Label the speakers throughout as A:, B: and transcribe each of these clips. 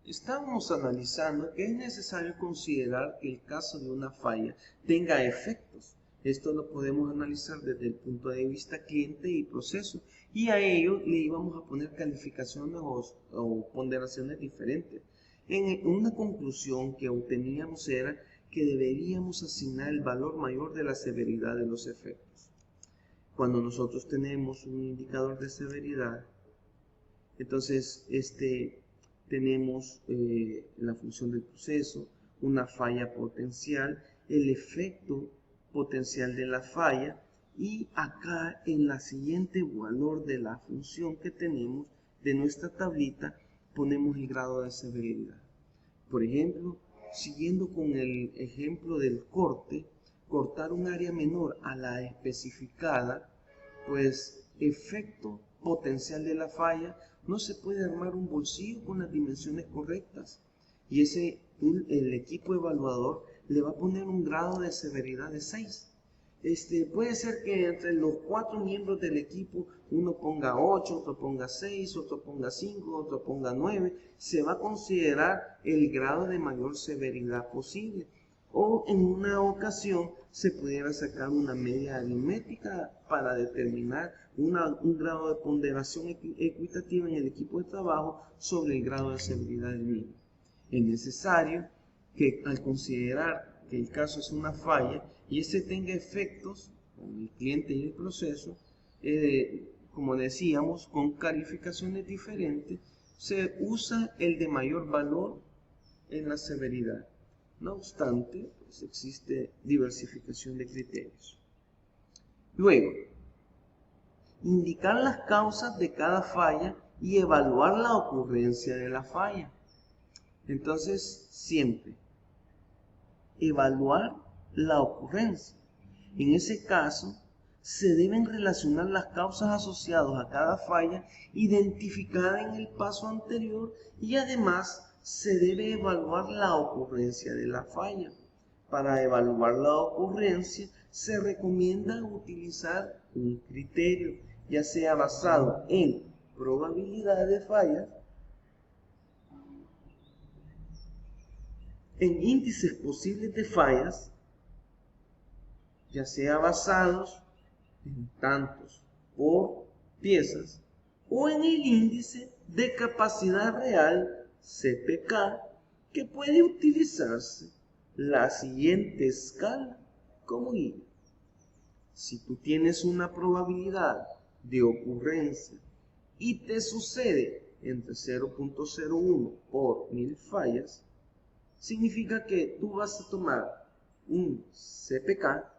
A: estábamos analizando que es necesario considerar que el caso de una falla tenga efectos. Esto lo podemos analizar desde el punto de vista cliente y proceso, y a ello le íbamos a poner calificaciones o ponderaciones diferentes. En una conclusión que obteníamos era que deberíamos asignar el valor mayor de la severidad de los efectos. Cuando nosotros tenemos un indicador de severidad, entonces tenemos la función del proceso, una falla potencial, el efecto potencial de la falla, y acá en la siguiente valor de la función que tenemos de nuestra tablita ponemos el grado de severidad. Por ejemplo, siguiendo con el ejemplo del corte, cortar un área menor a la especificada, pues efecto potencial de la falla, no se puede armar un bolsillo con las dimensiones correctas, y el equipo evaluador le va a poner un grado de severidad de 6. Puede ser que entre los 4 miembros del equipo uno ponga 8, otro ponga 6, otro ponga 5, otro ponga 9. Se va a considerar el grado de mayor severidad posible. O en una ocasión se pudiera sacar una media aritmética para determinar un grado de ponderación equitativa en el equipo de trabajo sobre el grado de severidad del mismo. Es necesario que al considerar que el caso es una falla y tenga efectos con el cliente y el proceso, como decíamos, con calificaciones diferentes, se usa el de mayor valor en la severidad. No obstante, pues existe diversificación de criterios. Luego, indicar las causas de cada falla y evaluar la ocurrencia de la falla. Entonces, siempre evaluar la ocurrencia. En ese caso, se deben relacionar las causas asociadas a cada falla identificada en el paso anterior, y además se debe evaluar la ocurrencia de la falla. Para evaluar la ocurrencia se recomienda utilizar un criterio, ya sea basado en probabilidad de fallas, en índices posibles de fallas, ya sea basados en tantos por piezas, o en el índice de capacidad real, CPK, que puede utilizarse la siguiente escala como guía. Si tú tienes una probabilidad de ocurrencia y te sucede entre 0.01 por 1000 fallas, significa que tú vas a tomar un CPK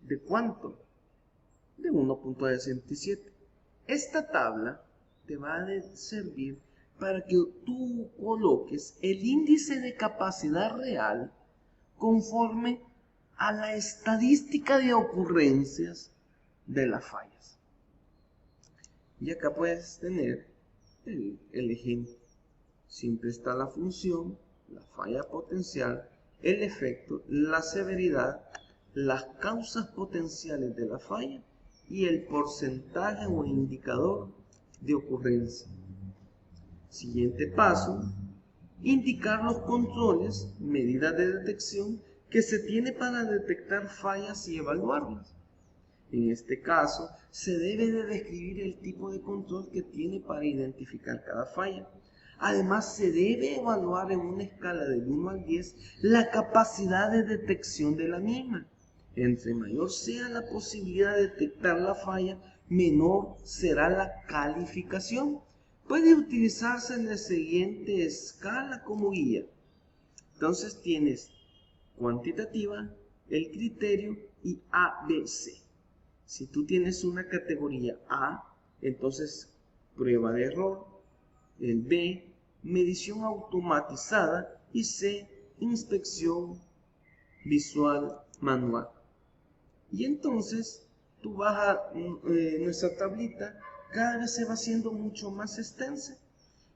A: ¿de cuánto? De 1.67. Esta tabla te va a servir para que tú coloques el índice de capacidad real conforme a la estadística de ocurrencias de las fallas. Y acá puedes tener el ejemplo. Siempre está la función, la falla potencial, el efecto, la severidad, las causas potenciales de la falla y el porcentaje o indicador de ocurrencia. Siguiente paso, indicar los controles, medidas de detección que se tiene para detectar fallas y evaluarlas. En este caso, se debe de describir el tipo de control que tiene para identificar cada falla. Además, se debe evaluar en una escala del 1 al 10 la capacidad de detección de la misma. Entre mayor sea la posibilidad de detectar la falla, menor será la calificación. Puede utilizarse en la siguiente escala como guía. Entonces tienes cuantitativa, el criterio y ABC. Si tú tienes una categoría A, entonces prueba de error. El B, medición automatizada. Y C, inspección visual manual. Y entonces tú vas a nuestra tablita, cada vez se va haciendo mucho más extensa.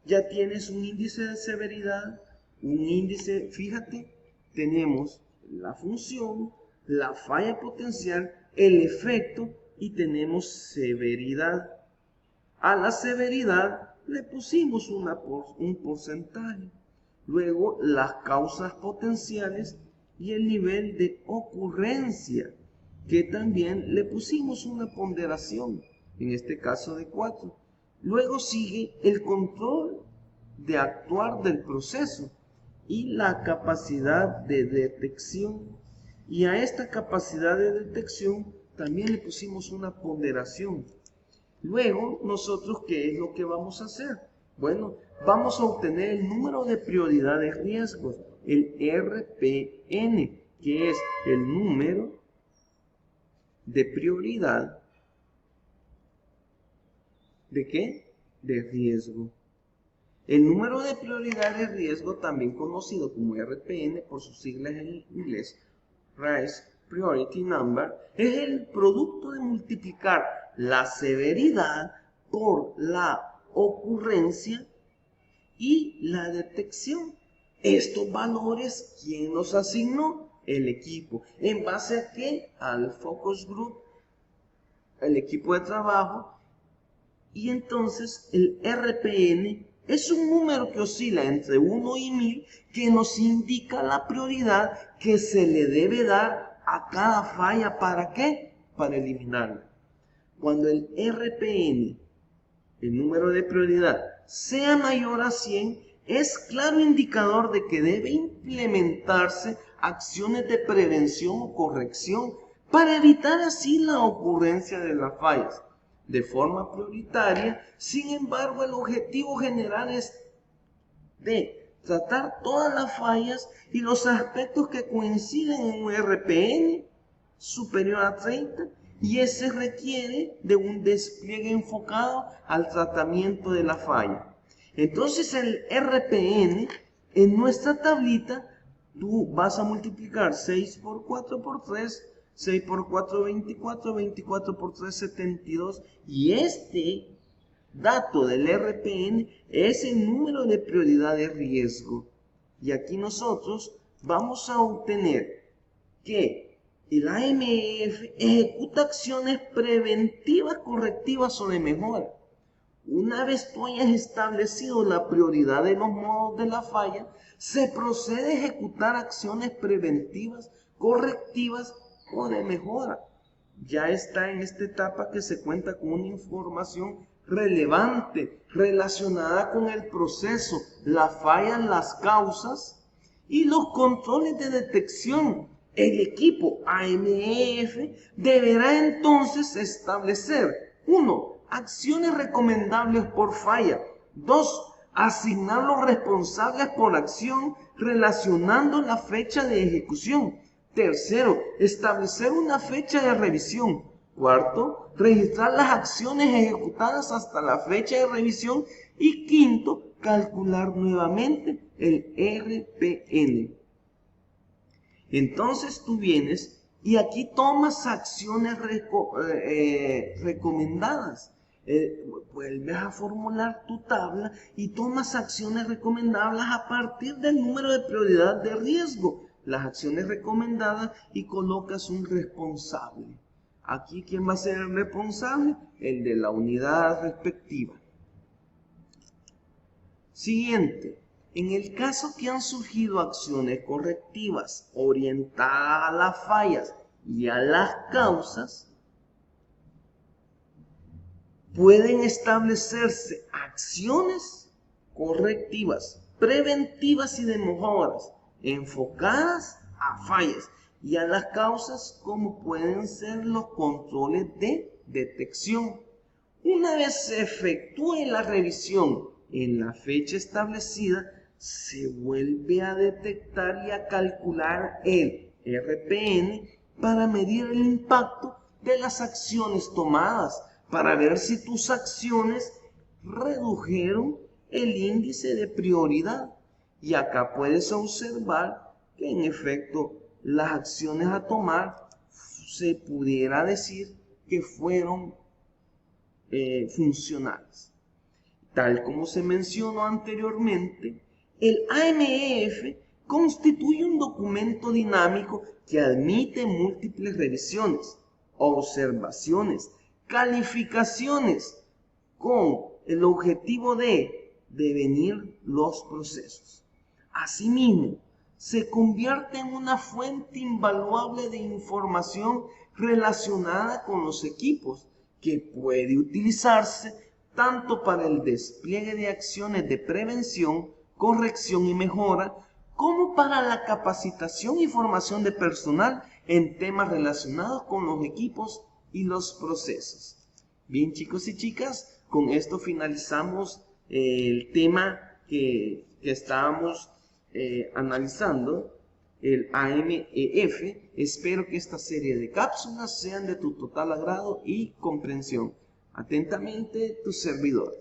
A: Ya tienes un índice de severidad, un índice, fíjate, tenemos la función, la falla potencial, el efecto y tenemos severidad. A la severidad le pusimos un porcentaje. Luego las causas potenciales y el nivel de ocurrencia, que también le pusimos una ponderación, en este caso de 4. Luego sigue el control de actuar del proceso y la capacidad de detección. Y a esta capacidad de detección también le pusimos una ponderación. Luego, nosotros, ¿qué es lo que vamos a hacer? Bueno, vamos a obtener el número de prioridad de riesgos, el RPN, que es el número de prioridad ¿de qué? De riesgo. El número de prioridad de riesgo, también conocido como RPN por sus siglas en inglés, Risk Priority Number, es el producto de multiplicar la severidad por la ocurrencia y la detección. Estos valores, ¿quién los asignó? El equipo. ¿En base a qué? Al focus group, el equipo de trabajo. Y entonces el RPN es un número que oscila entre 1 y 1000, que nos indica la prioridad que se le debe dar a cada falla. ¿Para qué? Para eliminarla. Cuando el RPN, el número de prioridad, sea mayor a 100, es claro indicador de que debe implementarse acciones de prevención o corrección para evitar así la ocurrencia de las fallas de forma prioritaria. Sin embargo, el objetivo general es de tratar todas las fallas y los aspectos que coinciden en un RPN superior a 30, y ese requiere de un despliegue enfocado al tratamiento de la falla. Entonces el RPN, en nuestra tablita, tú vas a multiplicar 6 por 4 por 3, 6 por 4, 24, 24 por 3, 72, y este dato del RPN es el número de prioridad de riesgo. Y aquí nosotros vamos a obtener que el AMF ejecuta acciones preventivas, correctivas o de mejora. Una vez tú hayas establecido la prioridad de los modos de la falla, se procede a ejecutar acciones preventivas, correctivas o de mejora. Ya está en esta etapa que se cuenta con una información relevante relacionada con el proceso, la falla, las causas y los controles de detección. El equipo AMF deberá entonces establecer: 1. Acciones recomendables por falla. 2. Asignar los responsables por acción relacionando la fecha de ejecución. 3. Establecer una fecha de revisión. 4. Registrar las acciones ejecutadas hasta la fecha de revisión. Y 5. Calcular nuevamente el RPN. Entonces tú vienes y aquí tomas acciones recomendadas. Vuelves a formular tu tabla y tomas acciones recomendables a partir del número de prioridad de riesgo. Las acciones recomendadas, y colocas un responsable. Aquí, ¿quién va a ser el responsable? El de la unidad respectiva. Siguiente. En el caso que han surgido acciones correctivas orientadas a las fallas y a las causas, pueden establecerse acciones correctivas, preventivas y de mejoras enfocadas a fallas y a las causas, como pueden ser los controles de detección. Una vez se efectúe la revisión en la fecha establecida, se vuelve a detectar y a calcular el RPN para medir el impacto de las acciones tomadas, para ver si tus acciones redujeron el índice de prioridad. Y acá puedes observar que en efecto las acciones a tomar se pudiera decir que fueron funcionales. Tal como se mencionó anteriormente, el AMF constituye un documento dinámico que admite múltiples revisiones, observaciones, calificaciones con el objetivo de devenir los procesos. Asimismo, se convierte en una fuente invaluable de información relacionada con los equipos, que puede utilizarse tanto para el despliegue de acciones de prevención, corrección y mejora, como para la capacitación y formación de personal en temas relacionados con los equipos y los procesos. Bien, chicos y chicas, con esto finalizamos el tema que estábamos analizando, el AMEF. Espero que esta serie de cápsulas sean de tu total agrado y comprensión. Atentamente, tu servidor.